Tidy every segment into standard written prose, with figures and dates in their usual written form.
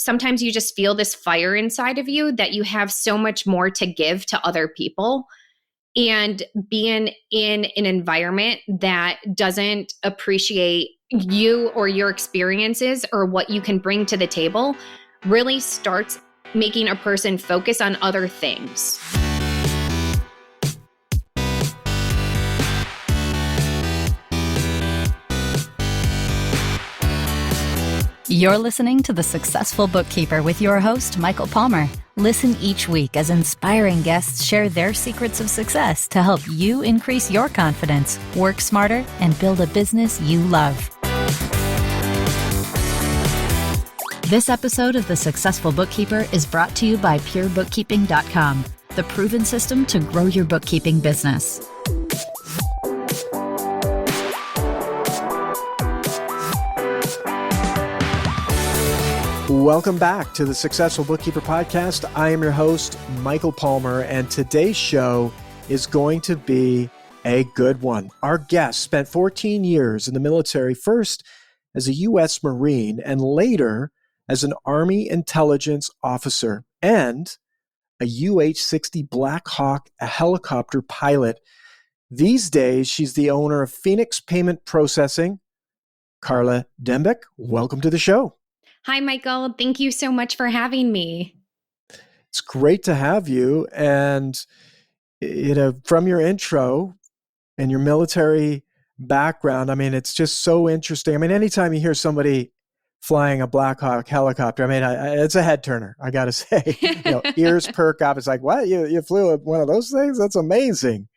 sometimes you just feel this fire inside of you that you have so much more to give to other people. And being in an environment that doesn't appreciate you or your experiences or what you can bring to the table really starts making a person focus on other things. You're listening to The Successful Bookkeeper with your host, Michael Palmer. Listen each week as inspiring guests share their secrets of success to help you increase your confidence, work smarter, and build a business you love. This episode of The Successful Bookkeeper is brought to you by PureBookkeeping.com, the proven system to grow your bookkeeping business. Welcome back to the Successful Bookkeeper Podcast. I am your host, Michael Palmer, and today's show is going to be a good one. Our guest spent 14 years in the military, first as a U.S. Marine and later as an Army intelligence officer and a UH-60 Black Hawk, a helicopter pilot. These days, she's the owner of Phoenix Payment Processing. Karla Dembik, welcome to the show. Hi, Michael. Thank you so much for having me. It's great to have you. And, from your intro and your military background, it's just so interesting. Anytime you hear somebody flying a Black Hawk helicopter, it's a head turner, I got to say. Ears perk up. It's like, what? You flew one of those things? That's amazing.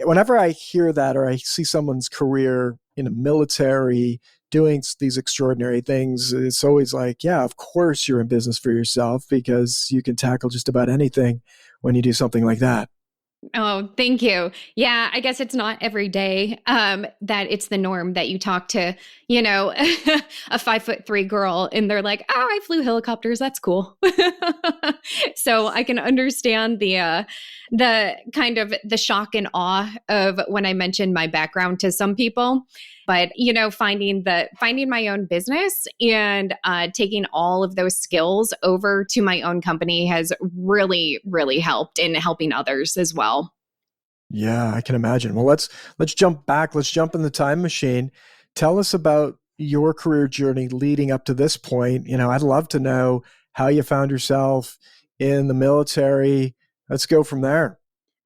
Whenever I hear that or I see someone's career in the military doing these extraordinary things, it's always like, yeah, of course you're in business for yourself because you can tackle just about anything when you do something like that. Oh, thank you. Yeah, I guess it's not every day that it's the norm that you talk to, a 5'3" girl and they're like, oh, I flew helicopters. That's cool. So I can understand the kind of the shock and awe of when I mentioned my background to some people. But, finding my own business and taking all of those skills over to my own company has really, really helped in helping others as well. Yeah, I can imagine. Well, let's jump back. Let's jump in the time machine. Tell us about your career journey leading up to this point. I'd love to know how you found yourself in the military. Let's go from there.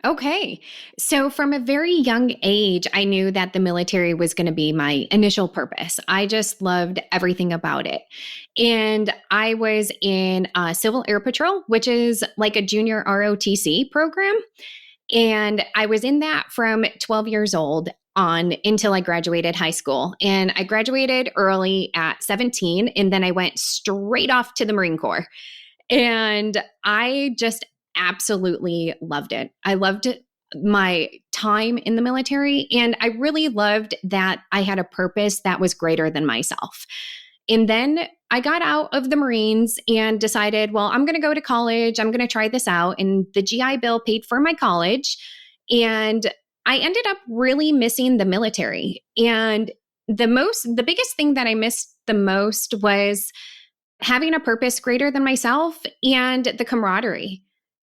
Okay. So from a very young age, I knew that the military was going to be my initial purpose. I just loved everything about it. And I was in Civil Air Patrol, which is like a junior ROTC program. And I was in that from 12 years old on until I graduated high school. And I graduated early at 17, and then I went straight off to the Marine Corps. And I just absolutely loved it. I loved my time in the military, and I really loved that I had a purpose that was greater than myself. And then I got out of the Marines and decided, well, I'm going to go to college. I'm going to try this out. And the GI Bill paid for my college. And I ended up really missing the military. And the biggest thing that I missed the most was having a purpose greater than myself and the camaraderie.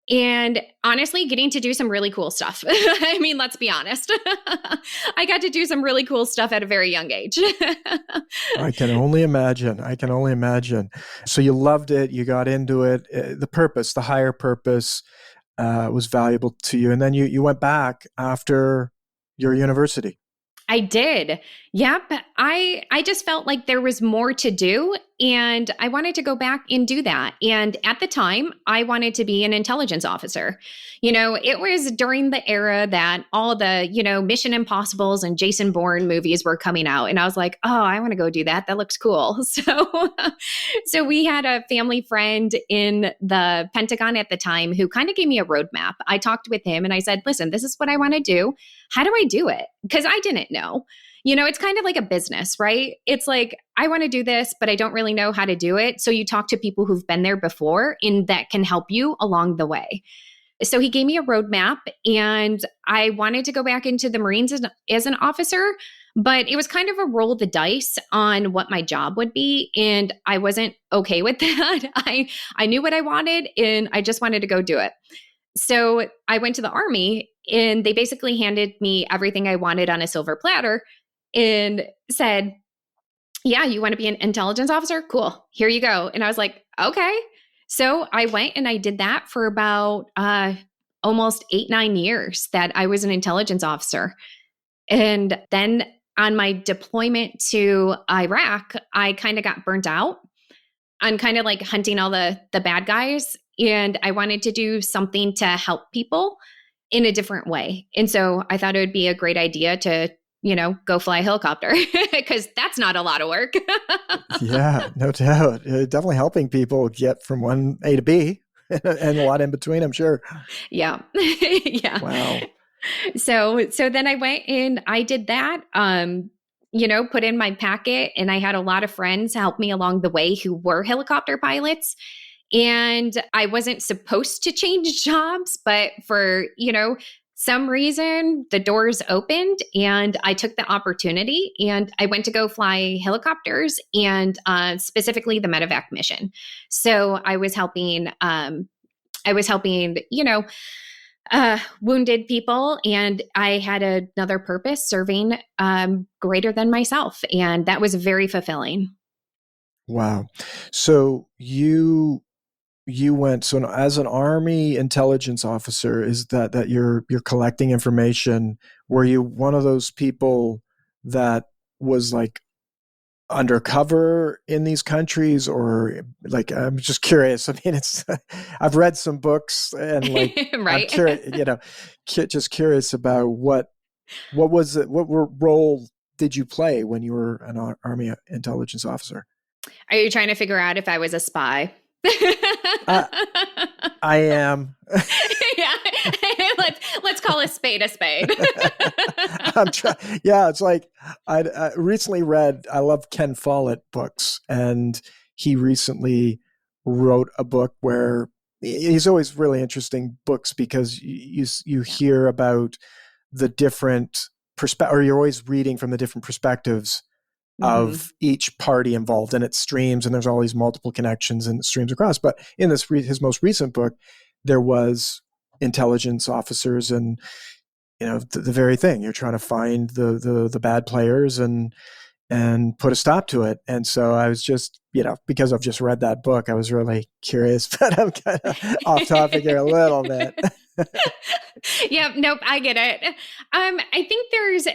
And honestly, getting to do some really cool stuff. Let's be honest. I got to do some really cool stuff at a very young age. I can only imagine. So you loved it. You got into it. The purpose, the higher purpose was valuable to you. And then you went back after your university. I did. Yep. I just felt like there was more to do, and I wanted to go back and do that. And at the time, I wanted to be an intelligence officer. It was during the era that all the, Mission Impossibles and Jason Bourne movies were coming out. And I was like, oh, I want to go do that. That looks cool. So we had a family friend in the Pentagon at the time who kind of gave me a roadmap. I talked with him and I said, listen, this is what I want to do. How do I do it? Because I didn't know. It's kind of like a business, right? It's like, I want to do this, but I don't really know how to do it. So you talk to people who've been there before and that can help you along the way. So he gave me a roadmap, and I wanted to go back into the Marines as an officer. But it was kind of a roll of the dice on what my job would be. And I wasn't okay with that. I knew what I wanted and I just wanted to go do it. So I went to the Army and they basically handed me everything I wanted on a silver platter and said, yeah, you want to be an intelligence officer? Cool. Here you go. And I was like, okay. So I went and I did that for about almost 8-9 years that I was an intelligence officer. And then on my deployment to Iraq, I kind of got burnt out on kind of like hunting all the bad guys. And I wanted to do something to help people in a different way. And so I thought it would be a great idea to, go fly a helicopter because that's not a lot of work. Yeah, no doubt. Definitely helping people get from one A to B and a lot in between, I'm sure. Yeah. Yeah. Wow. So then I went and I did that, put in my packet, and I had a lot of friends help me along the way who were helicopter pilots. And I wasn't supposed to change jobs, but for, some reason the doors opened and I took the opportunity and I went to go fly helicopters and specifically the medevac mission. So I was helping, wounded people, and I had another purpose serving greater than myself. And that was very fulfilling. Wow. So you went, so as an Army intelligence officer, is that you're collecting information? Were you one of those people that was like undercover in these countries, or like, I'm just curious. I mean, it's I've read some books and like right. I'm curious, just curious about what was it, what role did you play when you were an Army intelligence officer? Are you trying to figure out if I was a spy? I am. Yeah. let's call a spade a spade. Yeah, it's like I recently read, I love Ken Follett books, and he recently wrote a book where he's always really interesting books because you hear about the different or you're always reading from the different perspectives of each party involved, and it streams, and there's all these multiple connections and it streams across. But in this his most recent book, there was intelligence officers, and the very thing, you're trying to find the bad players and put a stop to it. And so I was just, because I've just read that book, I was really curious, but I'm kind of off topic here a little bit. Yeah, nope, I get it. I think there's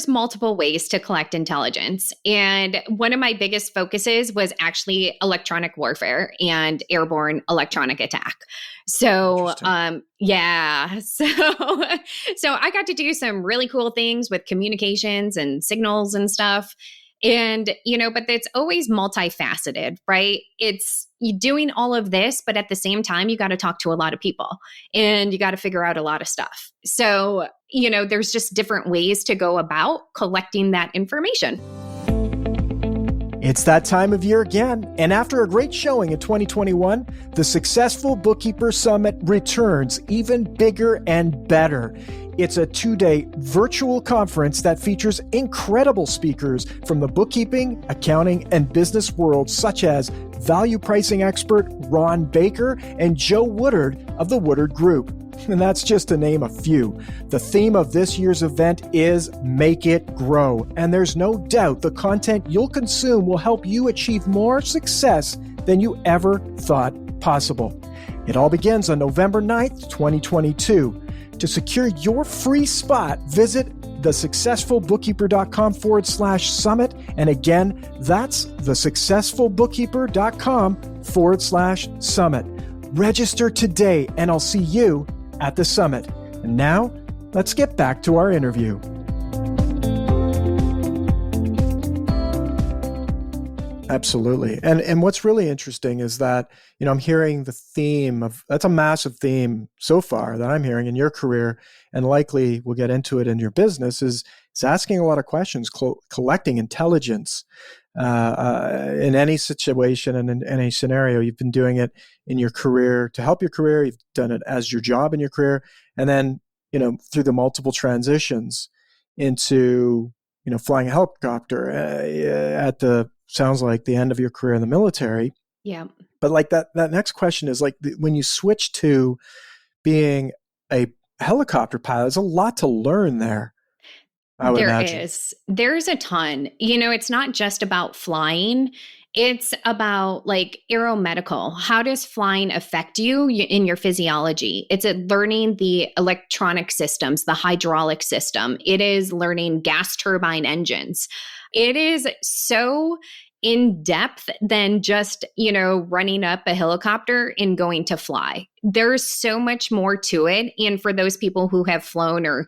multiple ways to collect intelligence. And one of my biggest focuses was actually electronic warfare and airborne electronic attack. So, yeah. So I got to do some really cool things with communications and signals and stuff. And, but it's always multifaceted, right? It's you doing all of this, but at the same time, you got to talk to a lot of people and you got to figure out a lot of stuff. So, there's just different ways to go about collecting that information. It's that time of year again, and after a great showing in 2021, the Successful Bookkeeper Summit returns even bigger and better. It's a 2-day virtual conference that features incredible speakers from the bookkeeping, accounting, and business worlds, such as value pricing expert Ron Baker and Joe Woodard of the Woodard Group. And that's just to name a few. The theme of this year's event is Make It Grow. And there's no doubt the content you'll consume will help you achieve more success than you ever thought possible. It all begins on November 9th, 2022. To secure your free spot, visit thesuccessfulbookkeeper.com/summit. And again, that's thesuccessfulbookkeeper.com/summit. Register today, and I'll see you at the summit. And now, let's get back to our interview. Absolutely. And what's really interesting is that, I'm hearing the theme of, that's a massive theme so far that I'm hearing in your career, and likely we'll get into it in your business, is asking a lot of questions, collecting intelligence in any situation and in any scenario. You've been doing it in your career to help your career. You've done it as your job in your career. And then, through the multiple transitions into flying a helicopter at the, sounds like the end of your career in the military. Yeah. But like that next question is like when you switch to being a helicopter pilot, there's a lot to learn there, I would There imagine. is. There's a ton. It's not just about flying. It's about like aeromedical. How does flying affect you in your physiology? It's learning the electronic systems, the hydraulic system. It is learning gas turbine engines. It is so in depth than just, running up a helicopter and going to fly. There's so much more to it. And for those people who have flown or,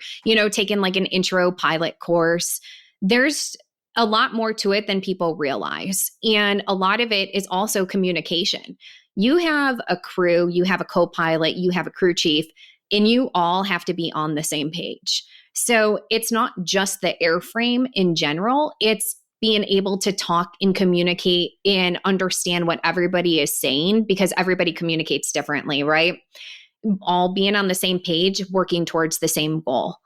taken like an intro pilot course, there's a lot more to it than people realize. And a lot of it is also communication. You have a crew, you have a co-pilot, you have a crew chief, and you all have to be on the same page. So it's not just the airframe in general, it's being able to talk and communicate and understand what everybody is saying, because everybody communicates differently, right? All being on the same page, working towards the same goal.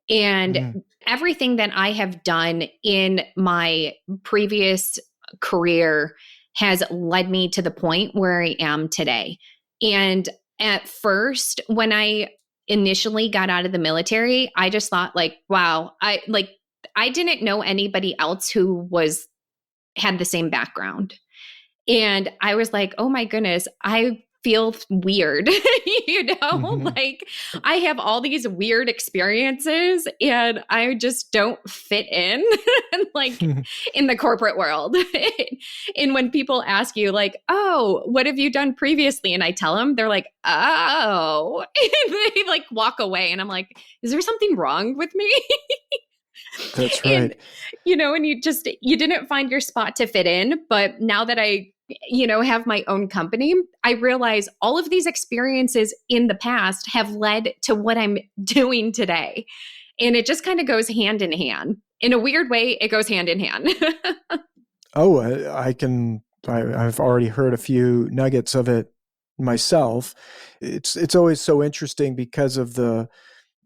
And everything that I have done in my previous career has led me to the point where I am today. And at first, when I initially got out of the military, I just thought like, wow, I didn't know anybody else who had the same background. And I was like, oh my goodness, I feel weird, like I have all these weird experiences and I just don't fit in like in the corporate world. And when people ask you like, oh, what have you done previously? And I tell them, they're like, oh, and they like walk away. And I'm like, is there something wrong with me? That's right. And you didn't find your spot to fit in. But now that I, have my own company, I realize all of these experiences in the past have led to what I'm doing today. And it just kind of goes hand in hand. In a weird way, it goes hand in hand. Oh, I've already heard a few nuggets of it myself. It's always so interesting because of I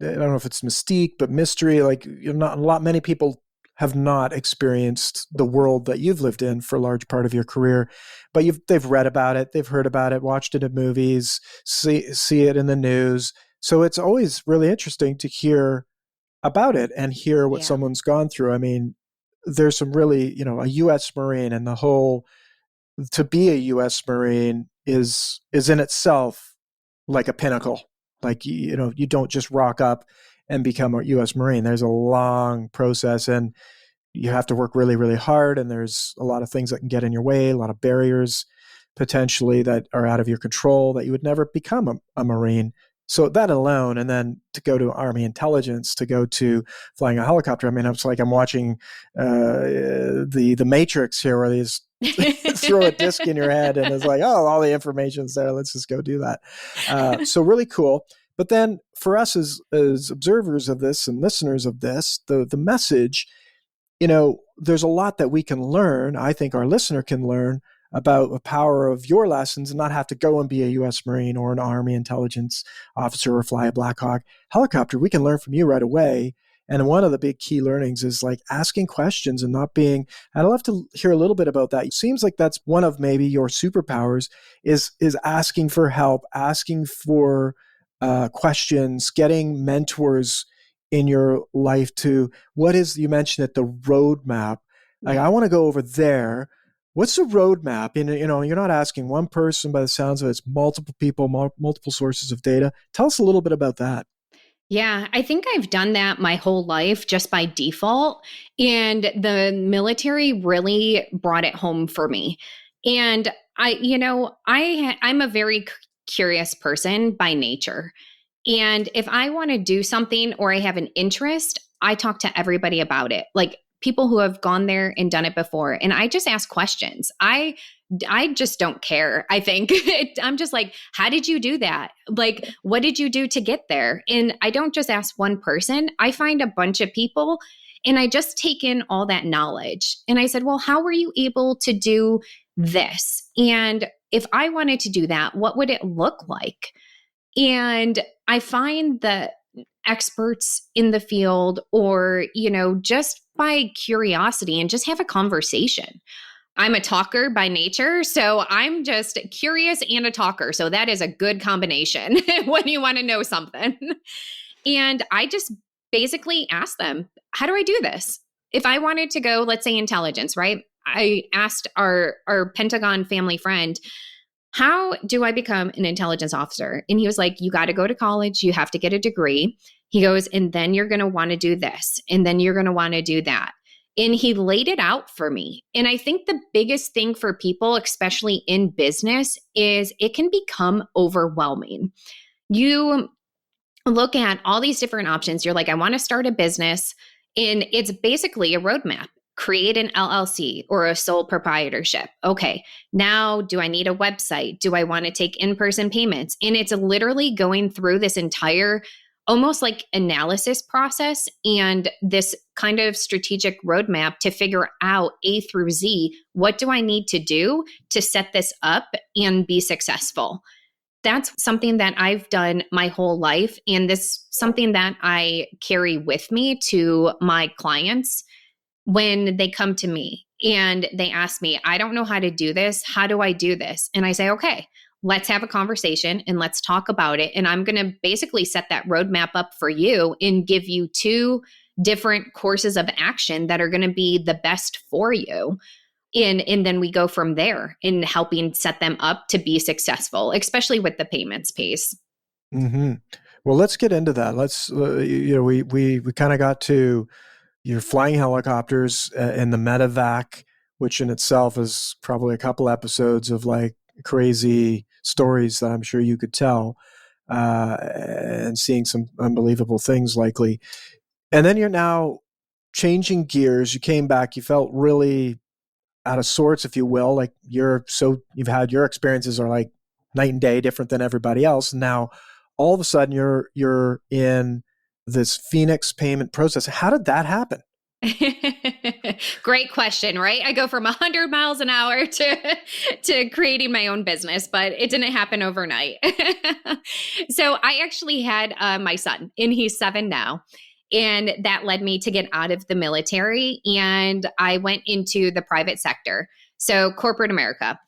don't know if it's mystique, but mystery. Like many people have not experienced the world that you've lived in for a large part of your career, but they've read about it, they've heard about it, watched it in movies, see it in the news. So it's always really interesting to hear about it and hear what someone's gone through. I mean, there's some really, a U.S. Marine and to be a U.S. Marine is in itself like a pinnacle. Like, you don't just rock up and become a U.S. Marine. There's a long process and you have to work really, really hard. And there's a lot of things that can get in your way, a lot of barriers potentially that are out of your control that you would never become a Marine. So that alone, and then to go to Army intelligence, to go to flying a helicopter. I mean, it's like I'm watching the Matrix here, where these throw a disc in your head and it's like, oh, all the information's there. Let's just go do that. So really cool. But then for us as observers of this and listeners of this, the message, there's a lot that we can learn. I think our listener can learn about the power of your lessons and not have to go and be a U.S. Marine or an Army intelligence officer or fly a Black Hawk helicopter. We can learn from you right away. And one of the big key learnings is like asking questions and not being, I'd love to hear a little bit about that. It seems like that's one of maybe your superpowers is asking for help, asking for questions, getting mentors in your life you mentioned it, the roadmap. Like, I want to go over there. What's the roadmap? And, you're not asking one person by the sounds of it. It's multiple people, multiple sources of data. Tell us a little bit about that. Yeah, I think I've done that my whole life just by default. And the military really brought it home for me. And I'm a very curious person by nature. And if I want to do something or I have an interest, I talk to everybody about it. Like people who have gone there and done it before. And I just ask questions. I just don't care. I think I'm just like, how did you do that? Like, what did you do to get there? And I don't just ask one person. I find a bunch of people and I just take in all that knowledge. And I said, well, how were you able to do this? And if I wanted to do that, what would it look like? And I find that experts in the field or, just by curiosity and just have a conversation. I'm a talker by nature, so I'm just curious and a talker. So that is a good combination when you want to know something. And I just basically asked them, how do I do this? If I wanted to go, let's say intelligence, right? I asked our Pentagon family friend, how do I become an intelligence officer? And he was like, you got to go to college. You have to get a degree. He goes, and then you're going to want to do this. And then you're going to want to do that. And he laid it out for me. And I think the biggest thing for people, especially in business, is it can become overwhelming. You look at all these different options. You're like, I want to start a business. And it's basically a roadmap. Create an LLC or a sole proprietorship. Okay, now do I need a website? Do I want to take in-person payments? And it's literally going through this entire almost like analysis process and this kind of strategic roadmap to figure out A through Z, what do I need to do to set this up and be successful? That's something that I've done my whole life. And this something that I carry with me to my clients when they come to me and they ask me, I don't know how to do this. How do I do this? And I say, okay, let's have a conversation and let's talk about it. And I'm going to basically set that roadmap up for you and give you 2 different courses of action that are going to be the best for you. And then we go from there in helping set them up to be successful, especially with the payments piece. Mm-hmm. Well, let's get into that. Let's, we kind of got to your flying helicopters and the medevac, which in itself is probably a couple episodes of like crazy stories that I'm sure you could tell, and seeing some unbelievable things likely. And then you're now changing gears. You came back, you felt really out of sorts, if you will, like you've had your experiences are like night and day different than everybody else. And now all of a sudden you're in this Phoenix payment process. How did that happen? Great question, right? I go from 100 miles an hour to creating my own business, but it didn't happen overnight. So I actually had my son, and he's 7 now. And that led me to get out of the military, and I went into the private sector, so corporate America.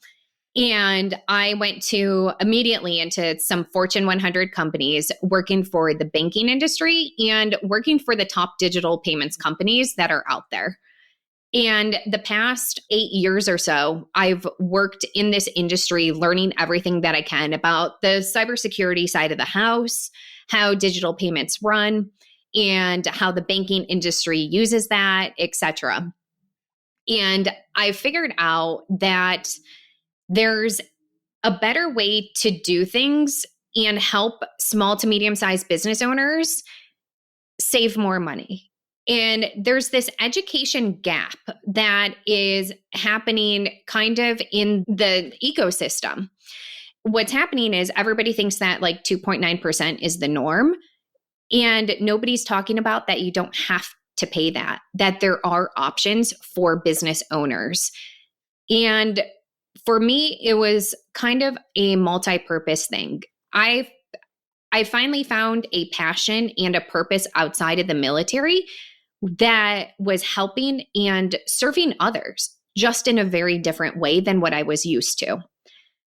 And I went immediately into some Fortune 100 companies working for the banking industry and working for the top digital payments companies that are out there. And the past 8 years or so, I've worked in this industry, learning everything that I can about the cybersecurity side of the house, how digital payments run, and how the banking industry uses that, et cetera. And I figured out that there's a better way to do things and help small to medium-sized business owners save more money. And there's this education gap that is happening kind of in the ecosystem. What's happening is everybody thinks that like 2.9% is the norm. And nobody's talking about that you don't have to pay that there are options for business owners. And for me, it was kind of a multi-purpose thing. I finally found a passion and a purpose outside of the military that was helping and serving others just in a very different way than what I was used to.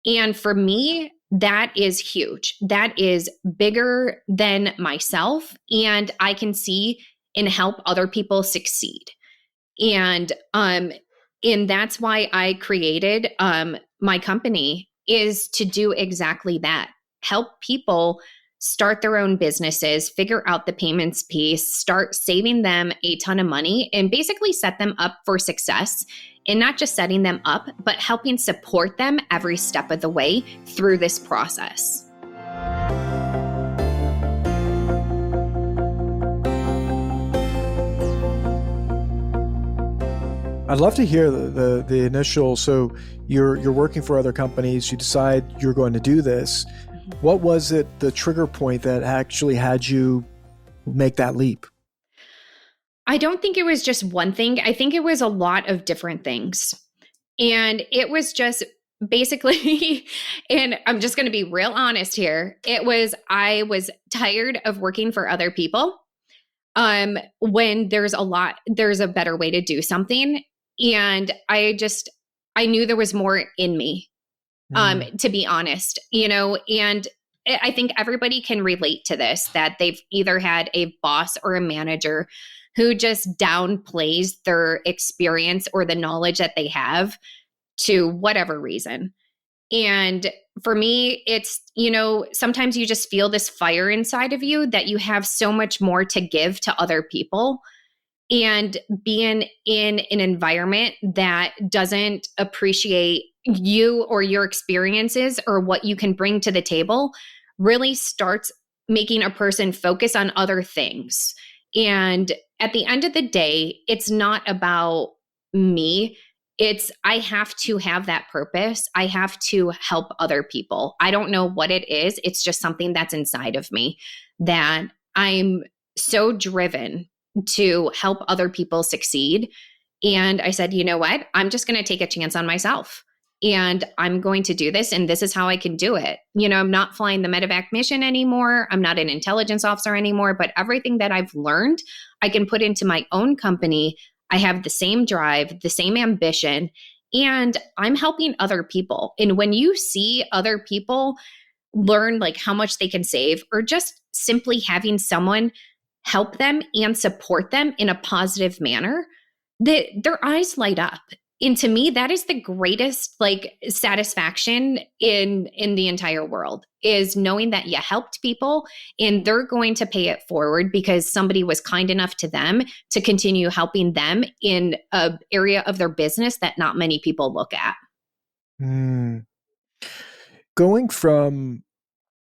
And for me, that is huge. That is bigger than myself, and I can see and help other people succeed. And that's why I created my company, is to do exactly that. Help people start their own businesses, figure out the payments piece, start saving them a ton of money, and basically set them up for success. And not just setting them up, but helping support them every step of the way through this process. I'd love to hear the initial. So you're working for other companies. You decide you're going to do this. What was it, the trigger point that actually had you make that leap? I don't think it was just one thing. I think it was a lot of different things. And it was just basically, and I'm just going to be real honest here. I was tired of working for other people. When there's a better way to do something. And I knew there was more in me, to be honest, and I think everybody can relate to this, that they've either had a boss or a manager who just downplays their experience or the knowledge that they have to whatever reason. And for me, it's, sometimes you just feel this fire inside of you that you have so much more to give to other people. And being in an environment that doesn't appreciate you or your experiences or what you can bring to the table really starts making a person focus on other things. And at the end of the day, it's not about me. I have to have that purpose. I have to help other people. I don't know what it is. It's just something that's inside of me that I'm so driven to help other people succeed. And I said, you know what? I'm just going to take a chance on myself. And I'm going to do this. And this is how I can do it. I'm not flying the medevac mission anymore. I'm not an intelligence officer anymore. But everything that I've learned, I can put into my own company. I have the same drive, the same ambition, and I'm helping other people. And when you see other people learn like how much they can save, or just simply having someone help them and support them in a positive manner, that their eyes light up. And to me, that is the greatest like satisfaction in the entire world, is knowing that you helped people and they're going to pay it forward because somebody was kind enough to them to continue helping them in an area of their business that not many people look at. Going from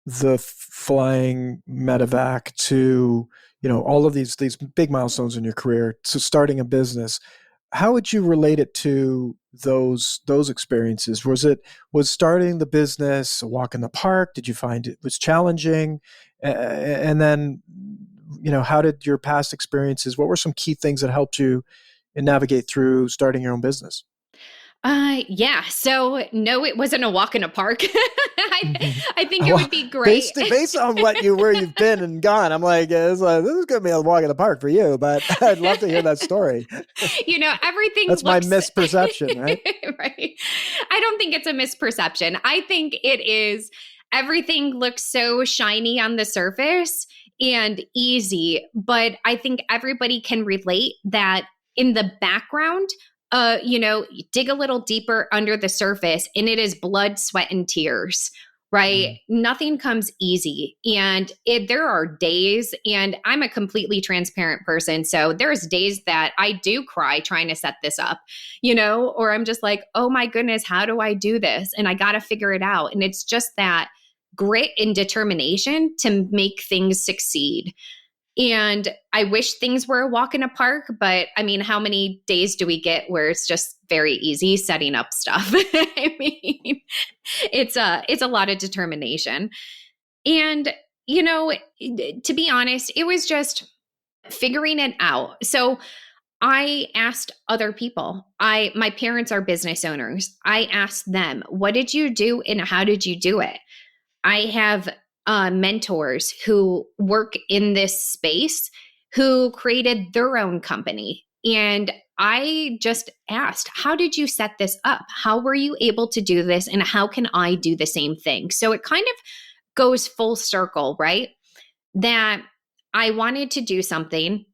the flying medevac to, all of these big milestones in your career, to starting a business, how would you relate it to those experiences? Was starting the business a walk in the park? Did you find it was challenging? And then, how did your past experiences, what were some key things that helped you navigate through starting your own business? Yeah. So no, it wasn't a walk in a park. I think it would be great. Based on where you've been and gone, I'm like, this is going to be a walk in the park for you, but I'd love to hear that story. Everything That's my misperception, right? Right. I don't think it's a misperception. I think it is, everything looks so shiny on the surface and easy, but I think everybody can relate that in the background, dig a little deeper under the surface and it is blood, sweat, and tears, right? Nothing comes easy. And there are days, and I'm a completely transparent person. So there's days that I do cry trying to set this up, or I'm just like, oh my goodness, how do I do this? And I got to figure it out. And it's just that grit and determination to make things succeed. And I wish things were a walk in a park, but I mean, how many days do we get where it's just very easy setting up stuff? I mean, it's a lot of determination. And, to be honest, it was just figuring it out. So I asked other people. My parents are business owners. I asked them, what did you do and how did you do it? I have mentors who work in this space who created their own company. And I just asked, how did you set this up? How were you able to do this? And how can I do the same thing? So it kind of goes full circle, right? That I wanted to do something.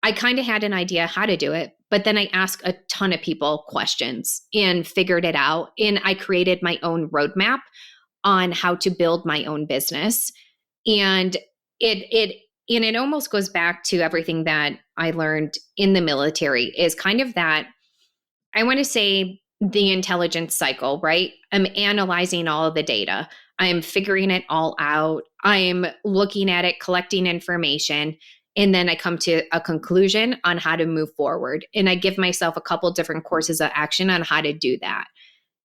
I kind of had an idea how to do it, but then I asked a ton of people questions and figured it out. And I created my own roadmap on how to build my own business. And it almost goes back to everything that I learned in the military, is kind of that, I want to say, the intelligence cycle, right? I'm analyzing all of the data. I'm figuring it all out. I'm looking at it, collecting information, and then I come to a conclusion on how to move forward. And I give myself a couple different courses of action on how to do that.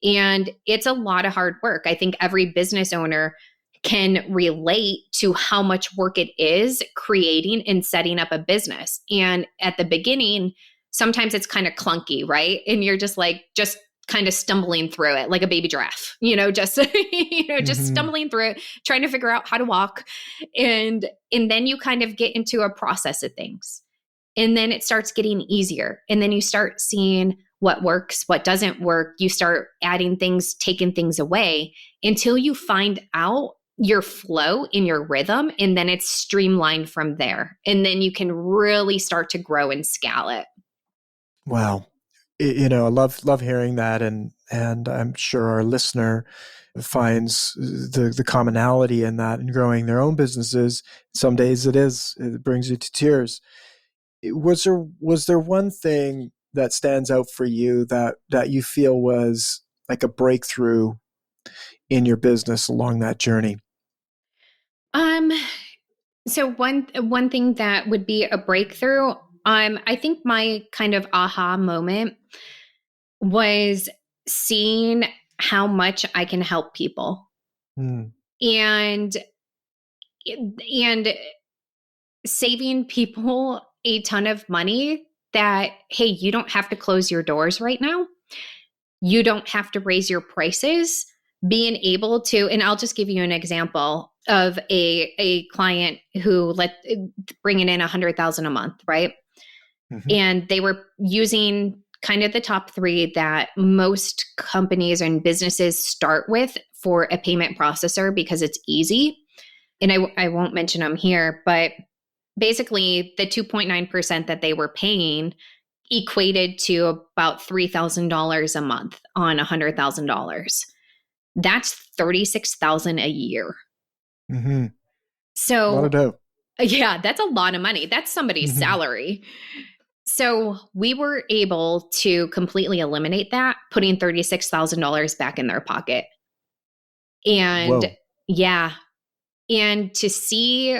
And it's a lot of hard work. I think every business owner can relate to how much work it is creating and setting up a business. And at the beginning, sometimes it's kind of clunky, right? And you're just like, just kind of stumbling through it like a baby giraffe, just, just stumbling through it, trying to figure out how to walk. And then you kind of get into a process of things. And then it starts getting easier. And then you start seeing what works, what doesn't work. You start adding things, taking things away until you find out your flow in your rhythm. And then it's streamlined from there. And then you can really start to grow and scale it. Wow. I love hearing that. And I'm sure our listener finds the commonality in that and growing their own businesses. Some days it brings you to tears. Was there one thing that stands out for you that you feel was like a breakthrough in your business along that journey? So one thing that would be a breakthrough, I think my kind of aha moment was seeing how much I can help people. And saving people a ton of money that, hey, you don't have to close your doors right now. You don't have to raise your prices. Being able to, and I'll just give you an example of a client who bringing in $100,000 a month, right? And they were using kind of the top 3 that most companies and businesses start with for a payment processor because it's easy. And I won't mention them here, but basically the 2.9% that they were paying equated to about $3,000 a month on $100,000. That's $36,000 a year. So, a lot of dough. Yeah, that's a lot of money. That's somebody's salary. So we were able to completely eliminate that, putting $36,000 back in their pocket. And yeah, and to see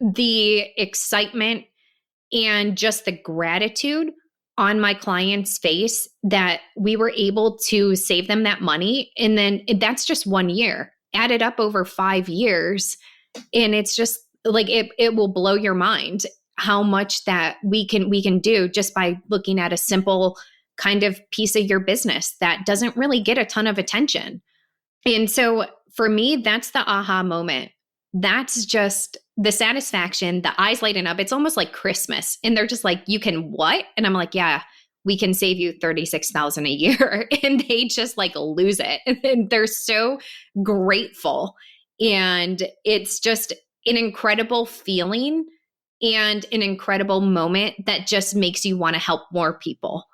the excitement and just the gratitude on my client's face that we were able to save them that money. And then that's just 1 year, added up over 5 years. And it's just like, it will blow your mind how much that we can do just by looking at a simple kind of piece of your business that doesn't really get a ton of attention. And so for me, that's the aha moment. That's just the satisfaction, the eyes lighting up. It's almost like Christmas. And they're just like, you can what? And I'm like, yeah, we can save you $36,000 a year. And they just like lose it. And they're so grateful. And it's just an incredible feeling and an incredible moment that just makes you want to help more people.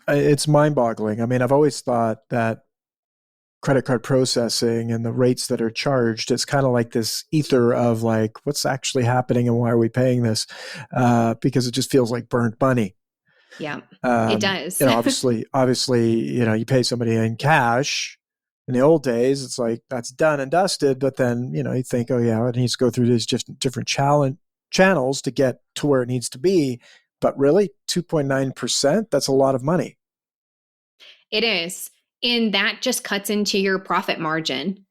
It's mind-boggling. I mean, I've always thought that credit card processing and the rates that are charged, it's kind of like this ether of like, what's actually happening and why are we paying this? Because it just feels like burnt money. Yeah, it does. Obviously, you pay somebody in cash. In the old days, it's like that's done and dusted. But then, you think, oh yeah, it needs to go through these just different channels to get to where it needs to be. But really, 2.9%, that's a lot of money. It is. And that just cuts into your profit margin.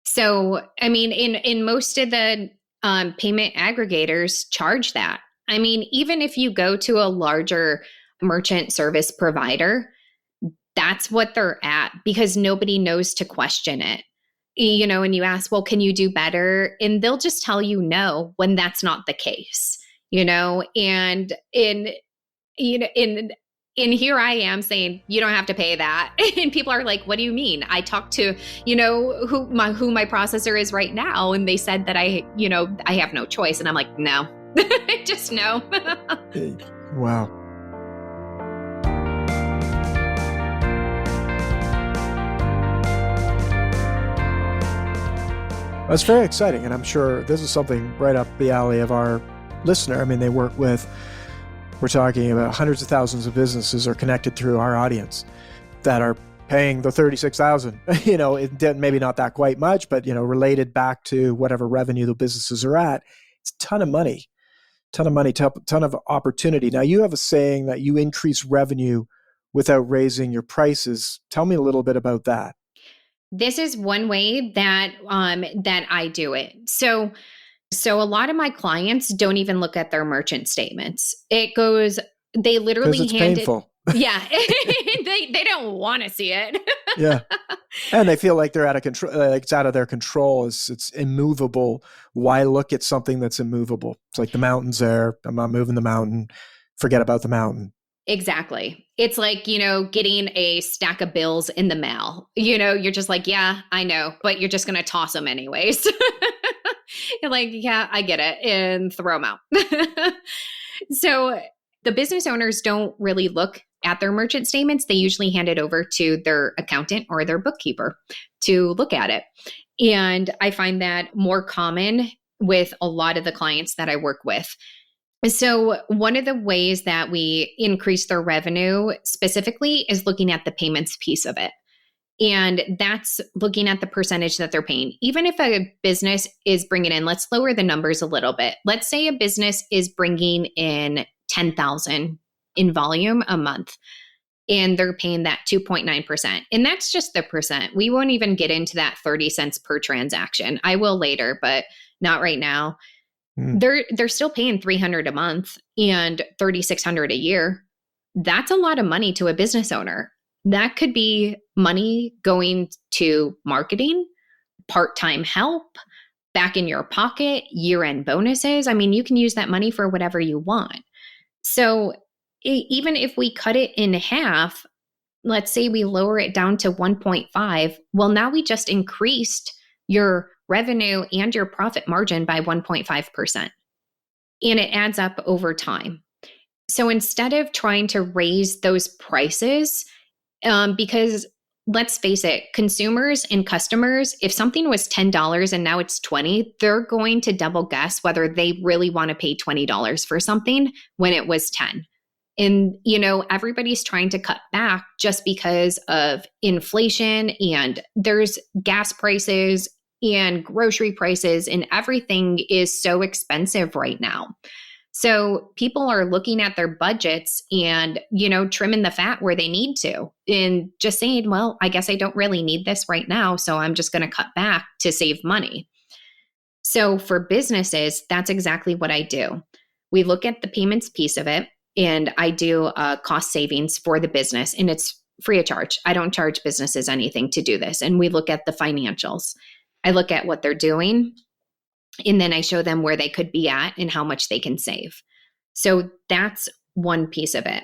So, I mean, in most of the payment aggregators charge that. I mean, even if you go to a larger merchant service provider, that's what they're at because nobody knows to question it. And you ask, well, can you do better? And they'll just tell you no when that's not the case, and here I am saying, you don't have to pay that. And people are like, what do you mean? I talked to, who my processor is right now. And they said that I have no choice. And I'm like, no, just no. Wow. That's very exciting. And I'm sure this is something right up the alley of our listener. I mean, they work with, we're talking about hundreds of thousands of businesses are connected through our audience that are paying the $36,000, maybe not that quite much, but, related back to whatever revenue the businesses are at. It's a ton of money, ton of opportunity. Now you have a saying that you increase revenue without raising your prices. Tell me a little bit about that. This is one way that I do it. So a lot of my clients don't even look at their merchant statements. They literally hand painful. Yeah. They don't want to see it. Yeah. And they feel like they're out of control, like it's out of their control. It's immovable. Why look at something that's immovable? It's like the mountain's there. I'm not moving the mountain. Forget about the mountain. Exactly. It's like, getting a stack of bills in the mail. You're just like, yeah, I know, but you're just going to toss them anyways. You're like, yeah, I get it, and throw them out. So the business owners don't really look at their merchant statements. They usually hand it over to their accountant or their bookkeeper to look at it. And I find that more common with a lot of the clients that I work with. So one of the ways that we increase their revenue specifically is looking at the payments piece of it. And that's looking at the percentage that they're paying. Even if a business is bringing in, let's lower the numbers a little bit. Let's say a business is bringing in 10,000 in volume a month, and they're paying that 2.9%. And that's just the percent. We won't even get into that 30 cents per transaction. I will later, but not right now. They're still paying $300 a month and $3,600 a year. That's a lot of money to a business owner. That could be money going to marketing, part-time help, back in your pocket, year-end bonuses. I mean, you can use that money for whatever you want. So even if we cut it in half, let's say we lower it down to 1.5, well, now we just increased your revenue and your profit margin by 1.5%. And it adds up over time. So instead of trying to raise those prices, because let's face it, consumers and customers, if something was $10 and now it's $20, they're going to double guess whether they really want to pay $20 for something when it was $10. And, everybody's trying to cut back just because of inflation, and there's gas prices and grocery prices, and everything is so expensive right now. So people are looking at their budgets and, trimming the fat where they need to, and just saying, well, I guess I don't really need this right now, so I'm just going to cut back to save money. So for businesses, that's exactly what I do. We look at the payments piece of it, and I do cost savings for the business, and it's free of charge. I don't charge businesses anything to do this. And we look at the financials. I look at what they're doing, and then I show them where they could be at and how much they can save. So that's one piece of it.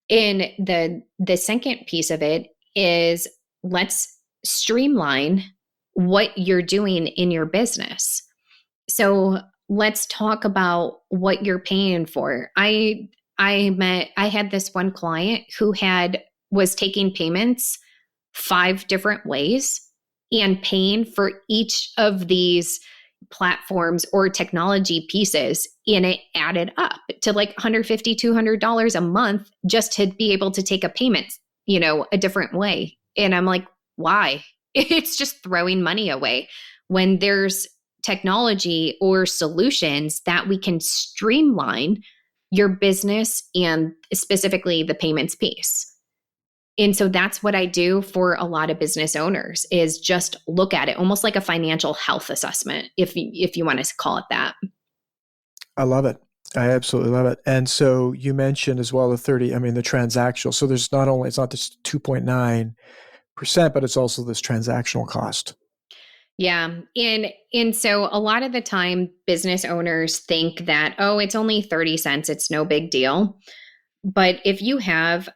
And the second piece of it is, let's streamline what you're doing in your business. So let's talk about what you're paying for. I had this one client who was taking payments 5 different ways and paying for each of these platforms or technology pieces, and it added up to like $150, $200 a month just to be able to take a payment, a different way. And I'm like, why? It's just throwing money away when there's technology or solutions that we can streamline your business and specifically the payments piece. And so that's what I do for a lot of business owners, is just look at it almost like a financial health assessment, if you want to call it that. I love it. I absolutely love it. And so you mentioned as well the transactional. So it's not this 2.9%, but it's also this transactional cost. Yeah. And so a lot of the time business owners think that, oh, it's only 30 cents. It's no big deal. But if you have,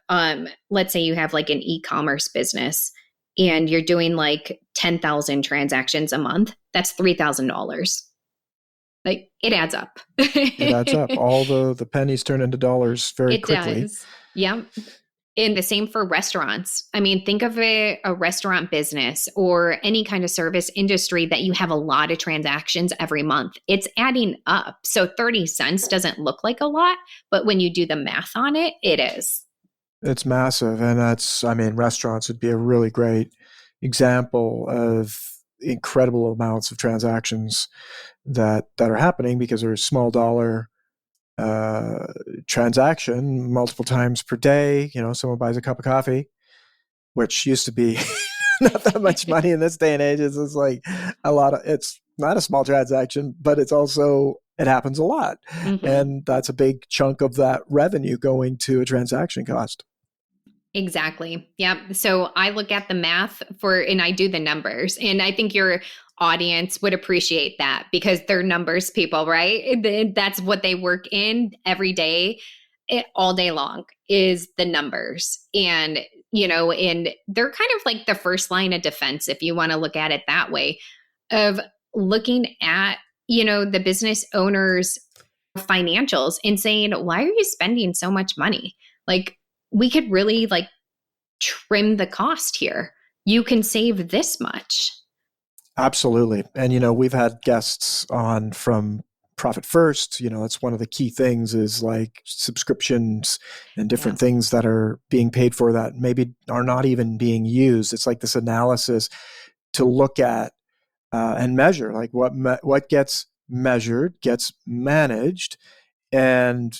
let's say you have like an e-commerce business and you're doing like 10,000 transactions a month, that's $3,000. Like, it adds up. It adds up. All the pennies turn into dollars very quickly. It does. Yeah. And the same for restaurants. I mean, think of a restaurant business or any kind of service industry that you have a lot of transactions every month. It's adding up. So 30 cents doesn't look like a lot, but when you do the math on it, it is. It's massive. And restaurants would be a really great example of incredible amounts of transactions that are happening because there's small dollar transaction multiple times per day. Someone buys a cup of coffee, which used to be not that much money in this day and age. It's like it's not a small transaction, but it happens a lot. Mm-hmm. And that's a big chunk of that revenue going to a transaction cost. Exactly. Yep. So I look at the math and I do the numbers. And I think your audience would appreciate that because they're numbers people, right? That's what they work in every day, all day long is the numbers. And, and they're kind of like the first line of defense, if you want to look at it that way, of looking at, the business owner's financials and saying, why are you spending so much money? Like, we could really trim the cost here. You can save this much. Absolutely. And, we've had guests on from Profit First. That's one of the key things is like subscriptions and different things that are being paid for that maybe are not even being used. It's like this analysis to look at and measure, like what gets measured gets managed. And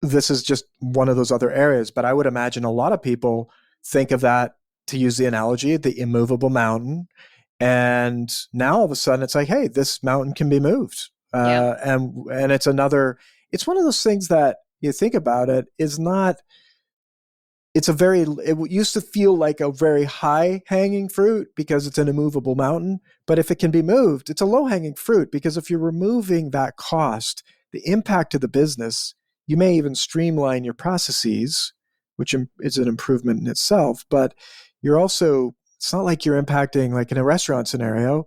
this is just one of those other areas. But I would imagine a lot of people think of that, to use the analogy, the immovable mountain. And now all of a sudden it's like, hey, this mountain can be moved. And it's one of those things that you think about it is not, it used to feel like a very high hanging fruit because it's an immovable mountain. But if it can be moved, it's a low hanging fruit because if you're removing that cost, the impact to the business, you may even streamline your processes, which is an improvement in itself. But it's not like you're impacting, like in a restaurant scenario,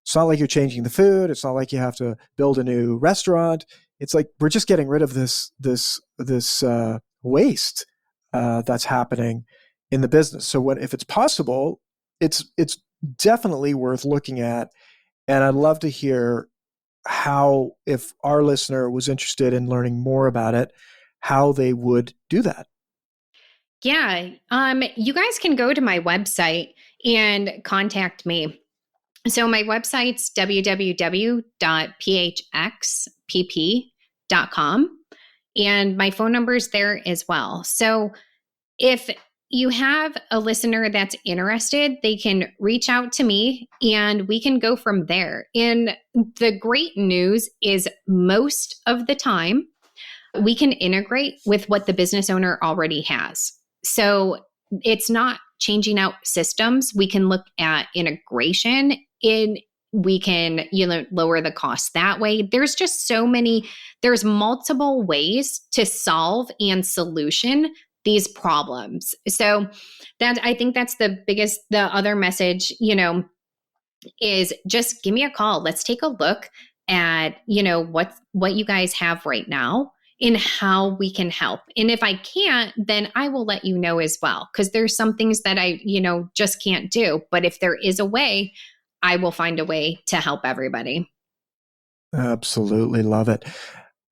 it's not like you're changing the food. It's not like you have to build a new restaurant. It's like we're just getting rid of this waste that's happening in the business. So if it's possible, it's definitely worth looking at. And I'd love to hear how, if our listener was interested in learning more about it, how they would do that. Yeah. You guys can go to my website and contact me. So my website's www.phxpp.com, and my phone number is there as well. So if you have a listener that's interested, they can reach out to me and we can go from there. And the great news is most of the time we can integrate with what the business owner already has. So it's not changing out systems. We can look at integration we can, lower the cost that way. There's just there's multiple ways to solve and solution these problems. So I think that's the other message, is just give me a call. Let's take a look at, what you guys have right now and how we can help. And if I can't, then I will let you know as well, because there's some things that I, just can't do. But if there is a way, I will find a way to help everybody. Absolutely love it.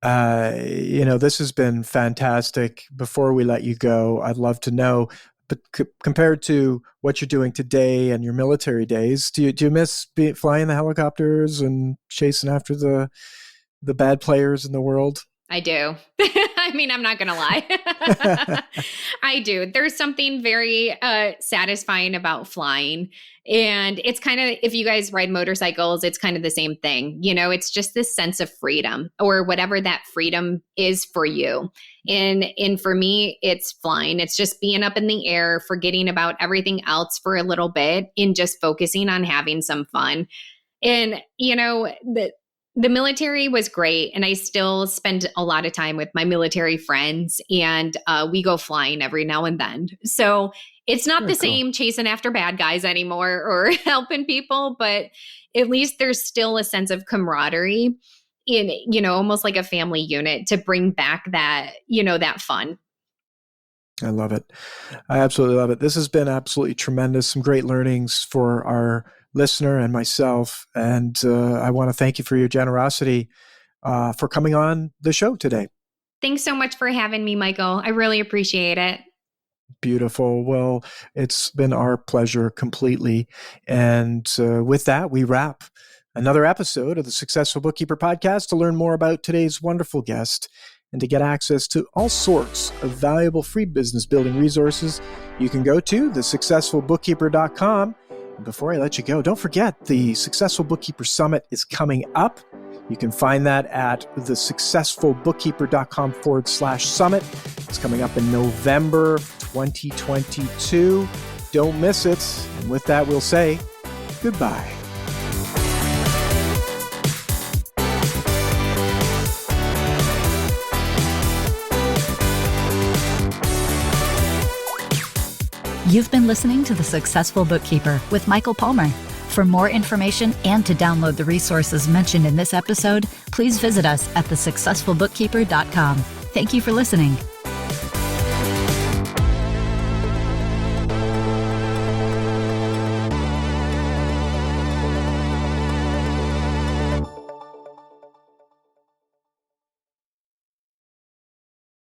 This has been fantastic. Before we let you go, I'd love to know, but compared to what you're doing today and your military days, do you miss flying the helicopters and chasing after the bad players in the world? I do. I mean, I'm not going to lie. I do. There's something very satisfying about flying. And it's kind of, if you guys ride motorcycles, it's kind of the same thing. It's just this sense of freedom, or whatever that freedom is for you. And for me, it's flying. It's just being up in the air, forgetting about everything else for a little bit and just focusing on having some fun. And, the military was great, and I still spend a lot of time with my military friends, and we go flying every now and then. So it's not the same chasing after bad guys anymore or helping people, but at least there's still a sense of camaraderie in, almost like a family unit to bring back that, that fun. I love it. I absolutely love it. This has been absolutely tremendous. Some great learnings for our listener and myself. And I want to thank you for your generosity for coming on the show today. Thanks so much for having me, Michael. I really appreciate it. Beautiful. Well, it's been our pleasure completely. And with that, we wrap another episode of the Successful Bookkeeper Podcast. To learn more about today's wonderful guest and to get access to all sorts of valuable free business building resources, you can go to thesuccessfulbookkeeper.com. And before I let you go, don't forget the Successful Bookkeeper Summit is coming up. You can find that at thesuccessfulbookkeeper.com/summit. It's coming up in November 2022. Don't miss it. And with that, we'll say goodbye. You've been listening to The Successful Bookkeeper with Michael Palmer. For more information and to download the resources mentioned in this episode, please visit us at thesuccessfulbookkeeper.com. Thank you for listening.